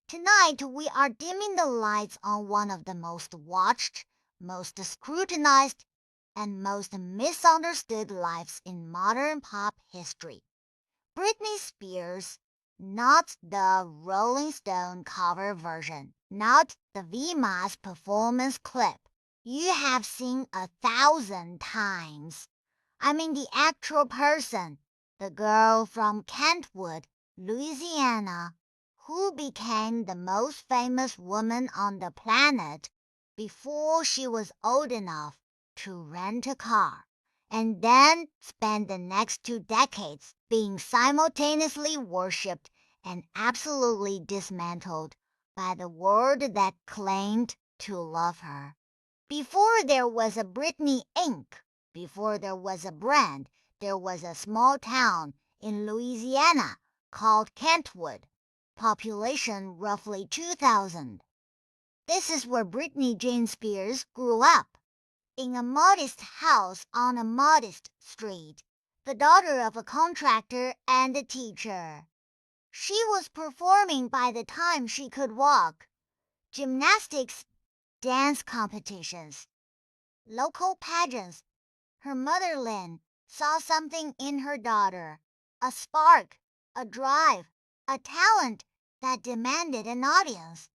Tonight, we are dimming the lights on one of the most watched, most scrutinized, and most misunderstood lives in modern pop history. Britney Spears, not the Rolling Stone cover version, not the VMA's performance clip you have seen 1,000 times. I mean the actual person, the girl from Kentwood, Louisiana, who became the most famous woman on the planet before she was old enough to rent a car, and then spent the next 2 decades being simultaneously worshipped and absolutely dismantled by the world that claimed to love her. Before there was a Britney Inc., before there was a brand, there was a small town in Louisiana called Kentwood, population roughly 2,000. This is where Britney Jean Spears grew up, in a modest house on a modest street, the daughter of a contractor and a teacher. She was performing by the time she could walk. Gymnastics, dance competitions, local pageants. Her mother, Lynn, saw something in her daughter, a spark, a drive, a talent that demanded an audience.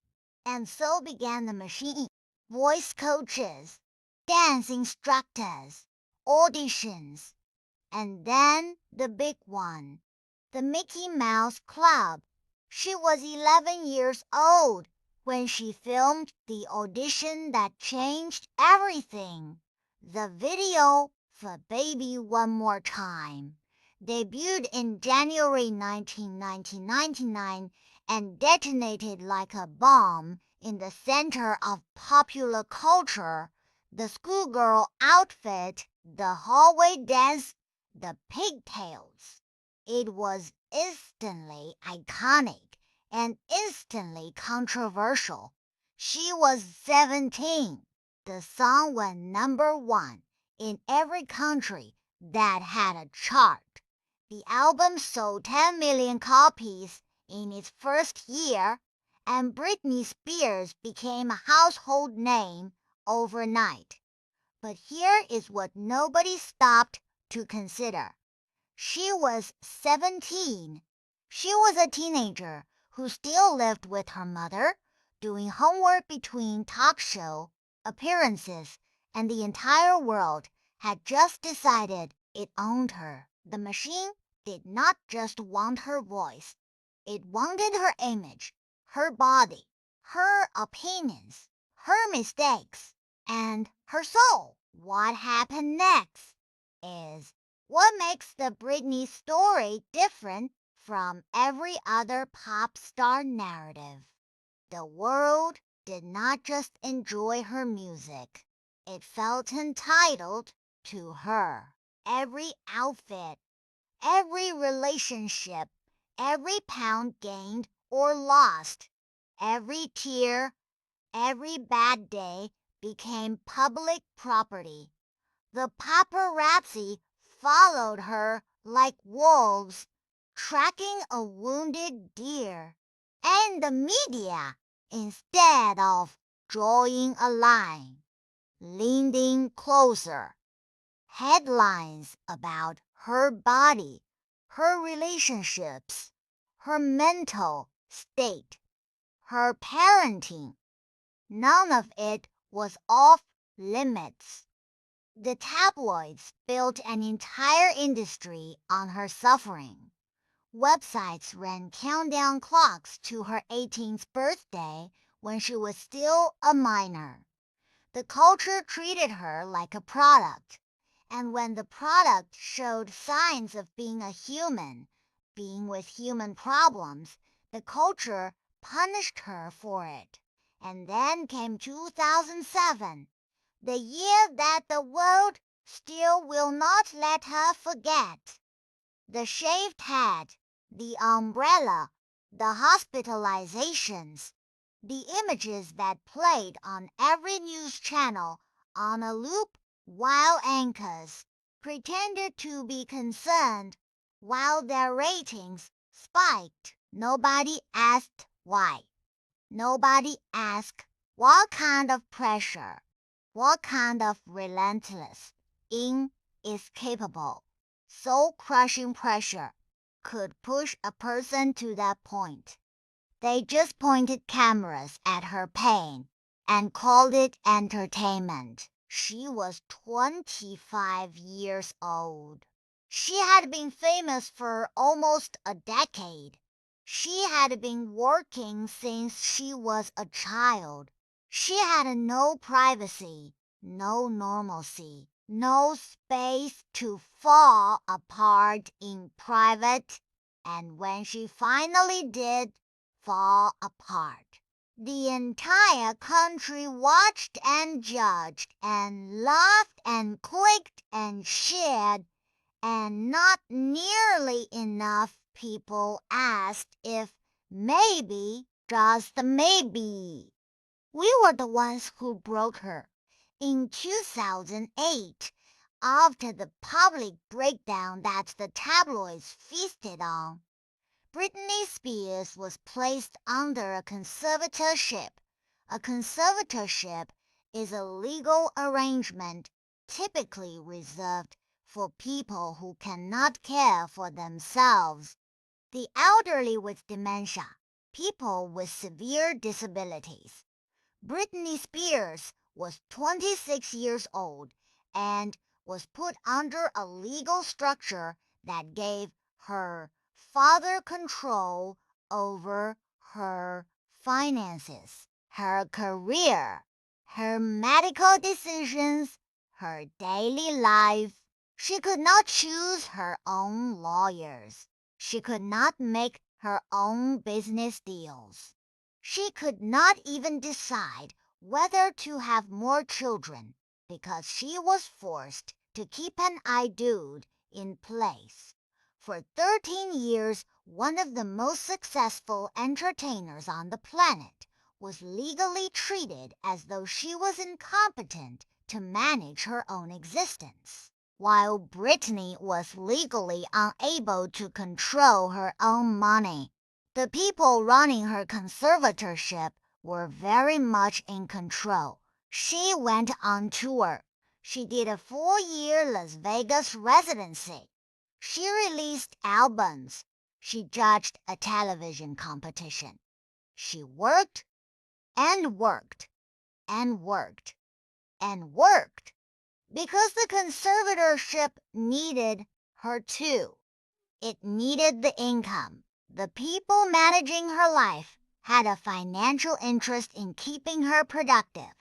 And so began the machine. Voice coaches, dance instructors, auditions, and then the big one, the Mickey Mouse Club. She was 11 years old when she filmed the audition that changed everything. The video for Baby One More Time debuted in January 1999 and detonated like a bomb in the center of popular culture. The schoolgirl outfit, the hallway dance, the pigtails. It was instantly iconic and instantly controversial. She was 17. The song went #1 in every country that had a chart. The album sold 10 million copies in its first year, and Britney Spears became a household name overnight. But here is what nobody stopped to consider. She was 17. She was a teenager who still lived with her mother, doing homework between talk show appearances, and the entire world had just decided it owned her. The machine did not just want her voice. It wanted her image, her body, her opinions, her mistakes, and her soul. What happened next is what makes the Britney story different from every other pop star narrative. The world did not just enjoy her music. It felt entitled to her. Every outfit, every relationship, every pound gained or lost, every tear, every bad day became public property. The paparazzi followed her like wolves, tracking a wounded deer. And the media, instead of drawing a line, leaned in closer. Headlines about her body, her relationships, her mental state, her parenting. None of it was off limits. The tabloids built an entire industry on her suffering. Websites ran countdown clocks to her 18th birthday when she was still a minor. The culture treated her like a product, and when the product showed signs of being a human, being with human problems, the culture punished her for it. And then came 2007, the year that the world still will not let her forget. The shaved head, the umbrella, the hospitalizations, the images that played on every news channel on a loop while anchors pretended to be concerned while their ratings spiked. Nobody asked why. Nobody asked what kind of pressure, what kind of relentless, inescapable, soul-crushing pressure could push a person to that point. They just pointed cameras at her pain and called it entertainment. She was 25 years old. She had been famous for almost a decade. She had been working since she was a child. She had no privacy, no normalcy, no space to fall apart in private, and when she finally did fall apart, the entire country watched and judged and laughed and clicked and shared, and not nearly enough people asked if maybe, just maybe, we were the ones who broke her. In 2008, after the public breakdown that the tabloids feasted on, Britney Spears was placed under a conservatorship. A conservatorship is a legal arrangement typically reserved for people who cannot care for themselves, the elderly with dementia, people with severe disabilities. Britney Spears was 26 years old and was put under a legal structure that gave her father control over her finances, her career, her medical decisions, her daily life. She could not choose her own lawyers. She could not make her own business deals. She could not even decide whether to have more children because she was forced to keep an I-dude in place. For 13 years, one of the most successful entertainers on the planet was legally treated as though she was incompetent to manage her own existence, while Britney was legally unable to control her own money. The people running her conservatorship were very much in control. She went on tour. She did a 4-year Las Vegas residency. She released albums. She judged a television competition. She worked and worked and worked and worked because the conservatorship needed her too. It needed the income. The people managing her life had a financial interest in keeping her productive.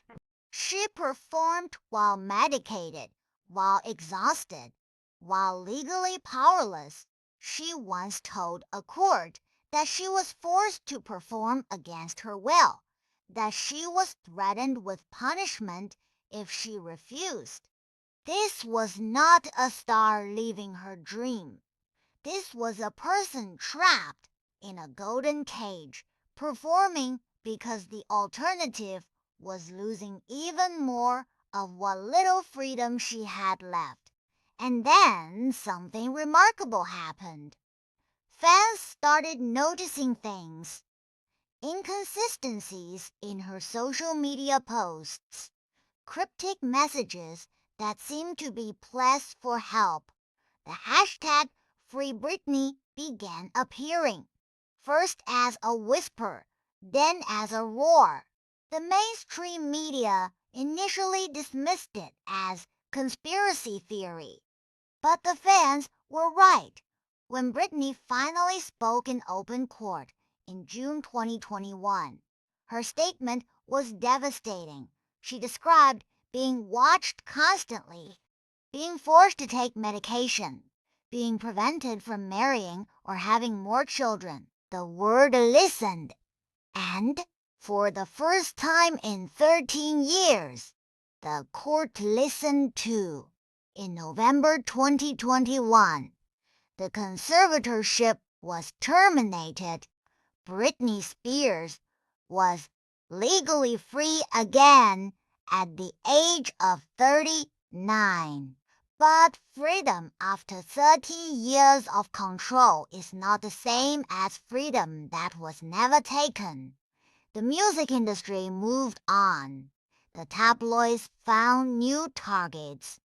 She performed while medicated, while exhausted, while legally powerless. She once told a court that she was forced to perform against her will, that she was threatened with punishment if she refused. This was not a star living her dream. This was a person trapped in a golden cage, performing because the alternative was losing even more of what little freedom she had left. And then something remarkable happened. Fans started noticing things, inconsistencies in her social media posts, cryptic messages that seemed to be pleas for help. The hashtag Free Britney began appearing, first as a whisper, then as a roar. The mainstream media initially dismissed it as conspiracy theory, but the fans were right. When Britney finally spoke in open court in June 2021, her statement was devastating. She described being watched constantly, being forced to take medication, being prevented from marrying or having more children. The world listened, and for the first time in 13 years, the court listened too. In November 2021, the conservatorship was terminated. Britney Spears was legally free again at the age of 39. But freedom after 30 years of control is not the same as freedom that was never taken. The music industry moved on. The tabloids found new targets.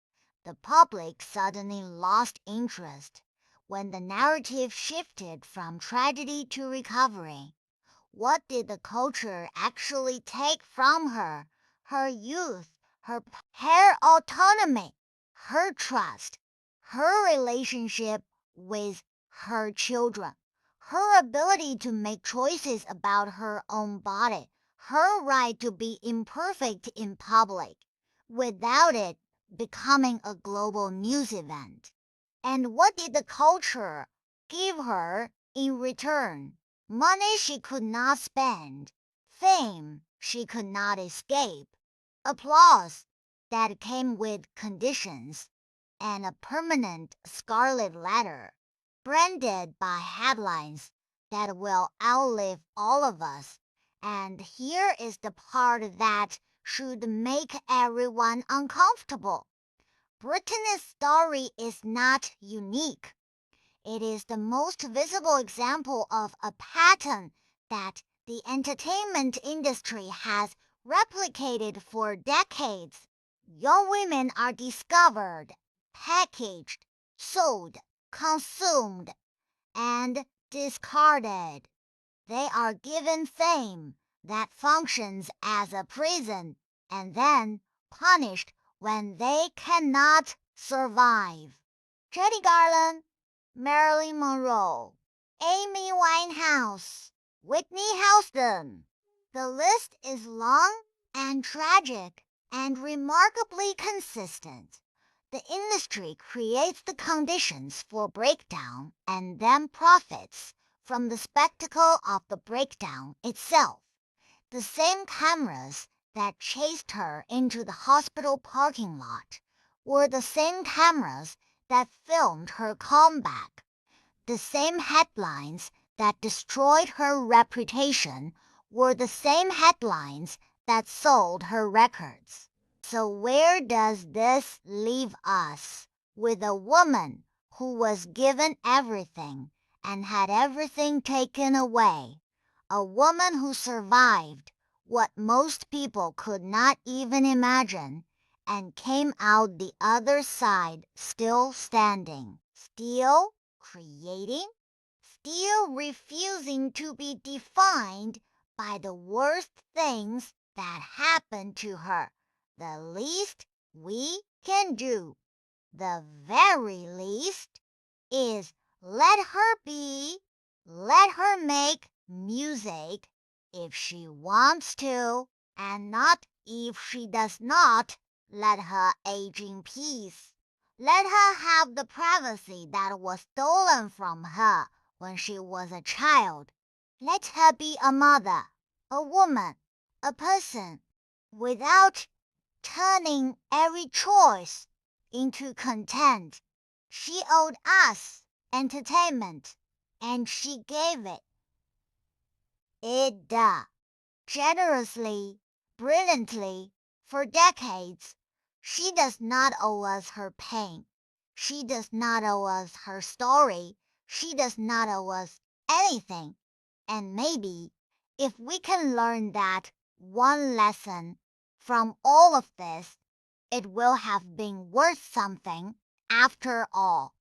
The public suddenly lost interest when the narrative shifted from tragedy to recovery. What did the culture actually take from her? Her youth, her autonomy, her trust, her relationship with her children, her ability to make choices about her own body, her right to be imperfect in public, without it becoming a global news event. And what did the culture give her in return? Money she could not spend, fame she could not escape, applause that came with conditions, and a permanent scarlet letter branded by headlines that will outlive all of us. And here is the part that should make everyone uncomfortable. Brittany's story is not unique. It is the most visible example of a pattern that the entertainment industry has replicated for decades. Young women are discovered, packaged, sold, consumed, and discarded. They are given fame that functions as a prison and then punished when they cannot survive. Judy Garland, Marilyn Monroe, Amy Winehouse, Whitney Houston. The list is long and tragic and remarkably consistent. The industry creates the conditions for breakdown and then profits from the spectacle of the breakdown itself. The same cameras that chased her into the hospital parking lot were the same cameras that filmed her comeback. The same headlines that destroyed her reputation were the same headlines that sold her records. So where does this leave us? With a woman who was given everything and had everything taken away. A woman who survived what most people could not even imagine and came out the other side still standing, still creating, still refusing to be defined by the worst things that happened to her. The least we can do, the very least, is let her be, let her make music if she wants to, and not if she does not. Let her age in peace. Let her have the privacy that was stolen from her when she was a child. Let her be a mother, a woman, a person, without turning every choice into content. She owed us entertainment, and she gave it generously, brilliantly, for decades. She does not owe us her pain. She does not owe us her story. She does not owe us anything. And maybe if we can learn that one lesson from all of this, it will have been worth something after all.